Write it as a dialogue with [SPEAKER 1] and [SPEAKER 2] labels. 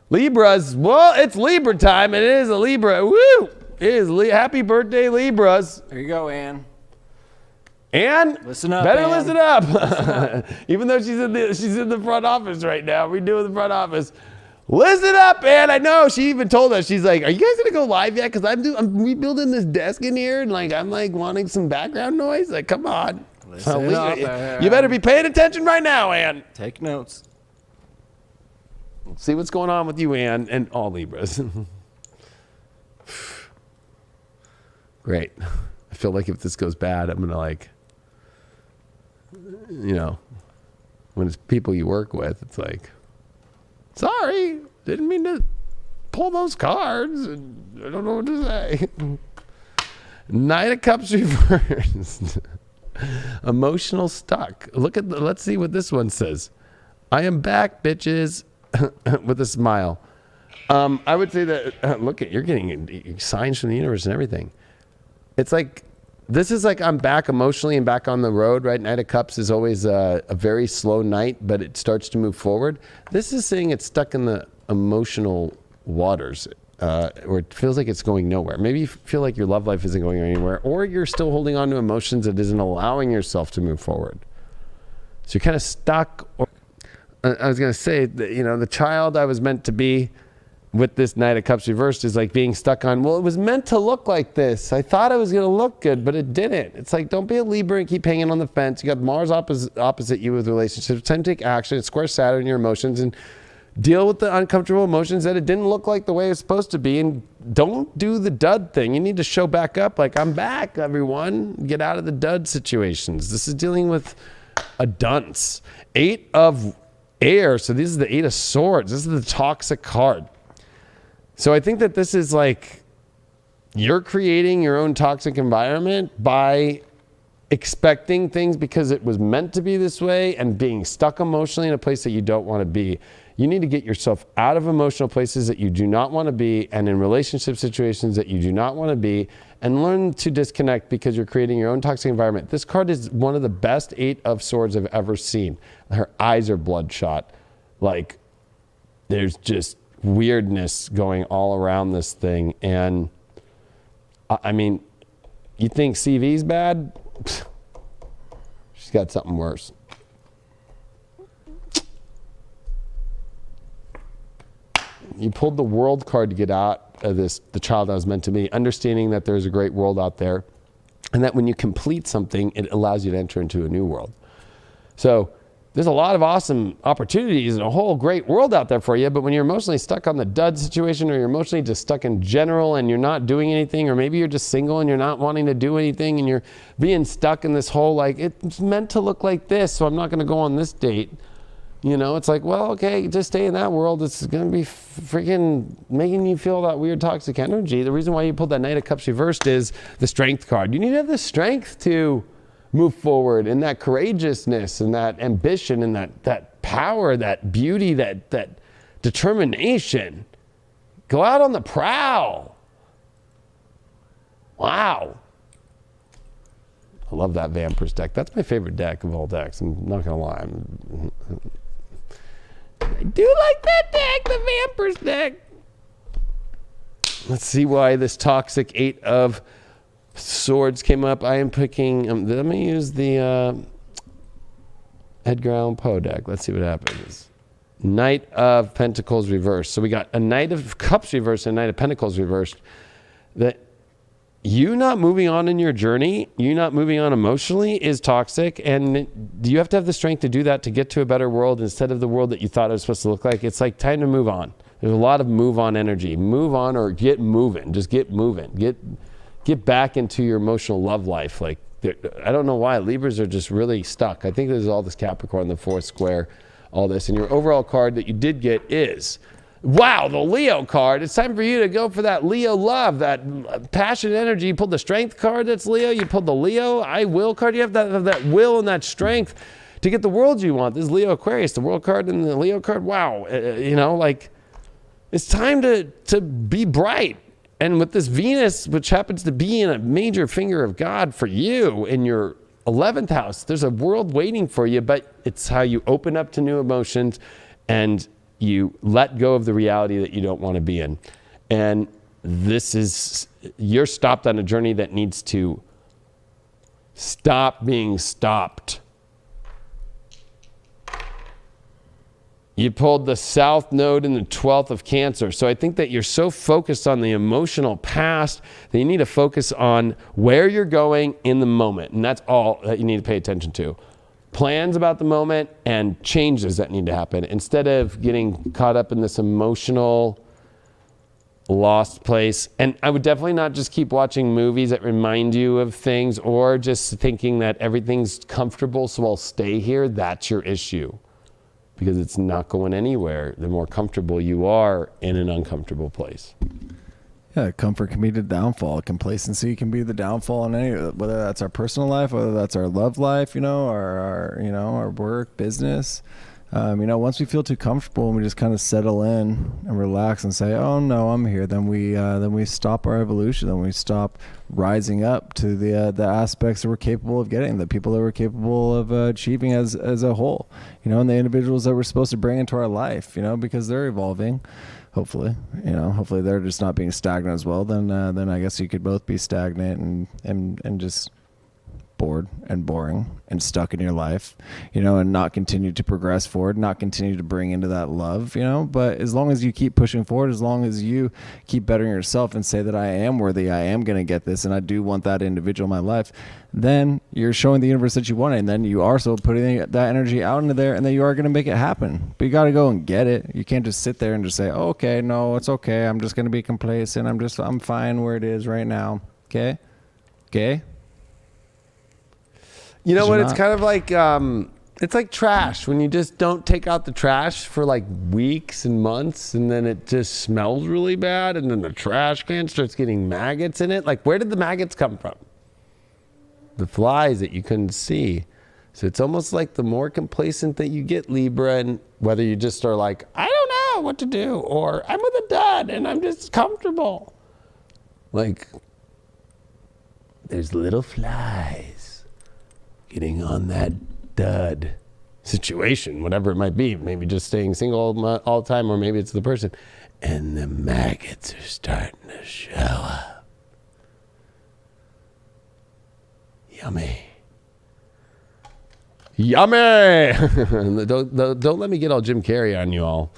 [SPEAKER 1] Libras, well, it's Libra time. It is a Libra. Woo! It is happy birthday, Libras.
[SPEAKER 2] There you go, Ann.
[SPEAKER 1] Ann,
[SPEAKER 2] listen up.
[SPEAKER 1] Better
[SPEAKER 2] Ann.
[SPEAKER 1] listen up. Even though she's in the front office right now, redoing the front office. Listen up, Ann. I know. She even told us. She's like, "Are you guys gonna go live yet? Because I'm rebuilding this desk in here, and I'm wanting some background noise. Like, come on.
[SPEAKER 2] Listen up, Ann.
[SPEAKER 1] You better be paying attention right now, Ann.
[SPEAKER 2] Take notes.
[SPEAKER 1] See what's going on with you, Ann, and all Libras." Great. I feel like if this goes bad, I'm gonna when it's people you work with, it's like, sorry, didn't mean to pull those cards. And I don't know what to say. Knight of Cups reversed. Emotional stuck. Let's see what this one says. I am back, bitches. With a smile. I would say that, look, you're getting signs from the universe and everything. It's like, this is like I'm back emotionally and back on the road, right? Knight of Cups is always a very slow night, but it starts to move forward. This is saying it's stuck in the emotional waters, where it feels like it's going nowhere. Maybe you feel like your love life isn't going anywhere, or you're still holding on to emotions that isn't allowing yourself to move forward. So you're kind of stuck. I was going to say that, the child I was meant to be with this Knight of Cups reversed is like being stuck on, well, it was meant to look like this. I thought it was going to look good, but it didn't. It's like, don't be a Libra and keep hanging on the fence. You got Mars opposite you with relationships. It's time to take action. It's square Saturn in your emotions and deal with the uncomfortable emotions that it didn't look like the way it's supposed to be. And don't do the dud thing. You need to show back up like, I'm back, everyone. Get out of the dud situations. This is dealing with a dunce. 8 of Air, so this is the 8 of Swords. This is the toxic card. So I think that this is like you're creating your own toxic environment by expecting things because it was meant to be this way and being stuck emotionally in a place that you don't want to be. You need to get yourself out of emotional places that you do not want to be and in relationship situations that you do not want to be, and learn to disconnect because you're creating your own toxic environment. This card is one of the best 8 of Swords I've ever seen. Her eyes are bloodshot. Like, there's just weirdness going all around this thing. And I mean, you think CV's bad? She's got something worse. You pulled the World card to get out of this, the child I was meant to be, understanding that there's a great world out there, and that when you complete something, it allows you to enter into a new world. So there's a lot of awesome opportunities and a whole great world out there for you, but when you're emotionally stuck on the dud situation, or you're emotionally just stuck in general and you're not doing anything, or maybe you're just single and you're not wanting to do anything and you're being stuck in this whole, like, it's meant to look like this, so I'm not going to go on this date. It's like, well, okay, just stay in that world. It's going to be freaking making you feel that weird toxic energy. The reason why you pulled that Knight of Cups reversed is the Strength card. You need to have the strength to move forward, and that courageousness and that ambition and that power, that beauty, that determination. Go out on the prowl. Wow. I love that Vampers deck. That's my favorite deck of all decks. I'm not going to lie. I do like that deck, the Vampers deck. Let's see why this toxic 8 of Swords came up. I am picking, let me use the Edgar Allan Poe deck. Let's see what happens. Knight of Pentacles reversed. So we got a Knight of Cups reversed and a Knight of Pentacles reversed. That you not moving on in your journey, you not moving on emotionally is toxic, and you have to have the strength to do that to get to a better world instead of the world that you thought it was supposed to look like. It's like time to move on. There's a lot of move on energy. Move on or get moving. Just get moving. Get back into your emotional love life. Like, I don't know why Libras are just really stuck. I think there's all this Capricorn, the 4th square, all this. And your overall card that you did get is, wow, the Leo card. It's time for you to go for that Leo love, that passion energy. You pulled the Strength card, that's Leo. You pulled the Leo I Will card. You have that will and that strength to get the world you want. This is Leo Aquarius, the World card and the Leo card. Wow. It's time to be bright. And with this Venus, which happens to be in a major finger of God for you in your 11th house, there's a world waiting for you, but it's how you open up to new emotions and you let go of the reality that you don't want to be in. And you're stopped on a journey that needs to stop being stopped. You pulled the South Node in the 12th of Cancer. So I think that you're so focused on the emotional past that you need to focus on where you're going in the moment. And that's all that you need to pay attention to. Plans about the moment and changes that need to happen instead of getting caught up in this emotional lost place. And I would definitely not just keep watching movies that remind you of things or just thinking that everything's comfortable, so I'll stay here. That's your issue. Because it's not going anywhere the more comfortable you are in an uncomfortable place.
[SPEAKER 2] Yeah, comfort can be the downfall. Complacency can be the downfall in any, whether that's our personal life, whether that's our love life, our work, business. Once we feel too comfortable and we just kind of settle in and relax and say, "Oh no, I'm here," then we stop our evolution. Then we stop rising up to the aspects that we're capable of getting, the people that we're capable of achieving as a whole. And the individuals that we're supposed to bring into our life. Because they're evolving. Hopefully, hopefully they're just not being stagnant as well. Then I guess you could both be stagnant and just bored and boring and stuck in your life, and not continue to progress forward, not continue to bring into that love, but as long as you keep pushing forward, as long as you keep bettering yourself and say that I am worthy, I am going to get this, and I do want that individual in my life, then you're showing the universe that you want it, and then you are so putting that energy out into there, and then you are going to make it happen. But you got to go and get it. You can't just sit there and just say, oh, okay, no, it's okay, I'm just going to be complacent, I'm fine where it is right now. Okay.
[SPEAKER 1] You know what? It's kind of like, it's like trash. When you just don't take out the trash for like weeks and months, and then it just smells really bad, and then the trash can starts getting maggots in it. Like, where did the maggots come from? The flies that you couldn't see. So it's almost like the more complacent that you get, Libra, and whether you just are like, I don't know what to do, or I'm with a dud and I'm just comfortable. Like, there's little flies getting on that dud situation, whatever it might be. Maybe just staying single all the time, or maybe it's the person. And the maggots are starting to show up. Yummy. Don't let me get all Jim Carrey on you all.